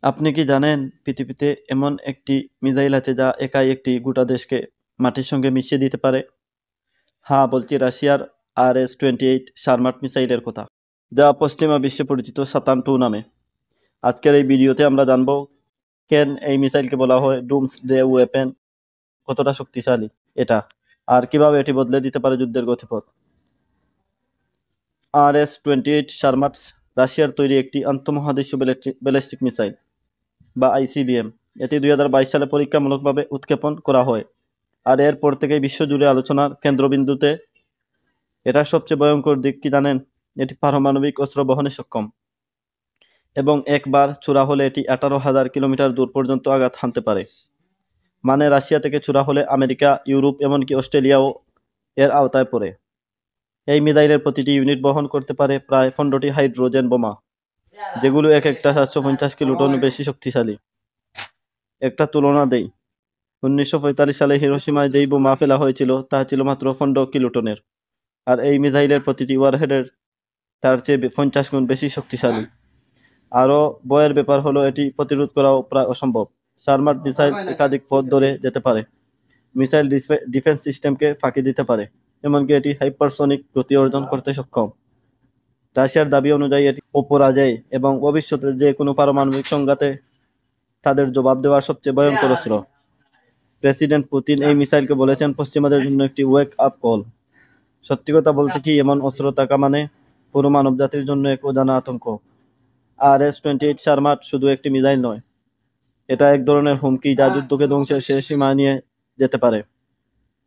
আপনি কি জানেন পৃথিবীতে এমন একটি মিসাইল আছে যা একাই একটি গোটা দেশকে মাটির সঙ্গে মিশিয়ে দিতে পারে? হ্যাঁ, বলছি রাশিয়ার RS-28 শারমাট মিসাইলের কথা, যা পশ্চিমা বিশ্বে পরিচিত সাতান-2 নামে। আজকের এই ভিডিওতে আমরা জানব কেন এই মিসাইলকে বলা হয় ডুমসডে ওয়েপেন, কতটা শক্তিশালী এটা, আর কিভাবে এটি বদলে দিতে পারে যুদ্ধের গতিপথ। RS-28 শারমাট রাশিয়ার তৈরি একটি আন্তঃমহাদেশীয় ব্যালিস্টিক মিসাইল বা ICBM। এটি 2022 সালে পরীক্ষামূলকভাবে উৎক্ষেপণ করা হয়, আর এরপর থেকেই বিশ্বজুড়ে আলোচনার কেন্দ্রবিন্দুতে। এটার সবচেয়ে ভয়ঙ্কর দিক কি জানেন? এটি পারমাণবিক অস্ত্র বহনে সক্ষম, এবং একবার ছোড়া হলে এটি 18,000 কিলোমিটার দূর পর্যন্ত আঘাত হানতে পারে। মানে রাশিয়া থেকে ছোড়া হলে আমেরিকা, ইউরোপ, এমনকি অস্ট্রেলিয়াও এর আওতায় পড়ে। এই মিসাইলের প্রতিটি ইউনিট বহন করতে পারে প্রায় 15টি হাইড্রোজেন বোমা, যেগুলো এক একটা 750 কিলোটন বেশি শক্তিশালী। একটা তুলনা দেই, 1945 সালে হিরোশিমায় যেই বোমা ফেলা হয়েছিল তা ছিল মাত্র 15 কিলোটনের, আর এই মিসাইলের প্রতিটি ওয়ারহেডের তার চেয়ে 50 গুণ বেশি শক্তিশালী। আরও ভয়ের ব্যাপার হলো এটি প্রতিরোধ করাও প্রায় অসম্ভব। শারমাট মিসাইল একাধিক পথ ধরে যেতে পারে, মিসাইল ডিফেন্স সিস্টেমকে ফাঁকি দিতে পারে, এমনকি এটি হাইপারসনিক গতি অর্জন করতে সক্ষম। রাশিয়ার দাবি অনুযায়ী এটি অপরাজেয় এবং ভবিষ্যতের যে কোনো পারমাণবিক সংঘাতে তাদের জবাব দেওয়ার সবচেয়ে ভয়ঙ্কর অস্ত্র। প্রেসিডেন্ট পুতিন এই মিসাইলকে বলেছেন পশ্চিমাদের জন্য একটি ওয়েক আপ কল। সত্যি কথা বলতে কি, এমন অস্ত্র থাকা মানে পুরো মানব জাতির জন্য এক অজানা আতঙ্ক। RS-28 শারমাট শুধু একটি মিসাইল নয়, এটা এক ধরনের হুমকি যা যুদ্ধকে ধ্বংসের শেষ সীমায় নিয়ে যেতে পারে।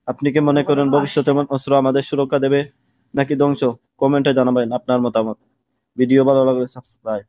আপনি কি মনে করেন ভবিষ্যতে এমন অস্ত্র আমাদের সুরক্ষা দেবে নাকি ধ্বংস? কমেন্টে জানাবেন আপনার মতামত। ভিডিও ভালো লাগলে সাবস্ক্রাইব।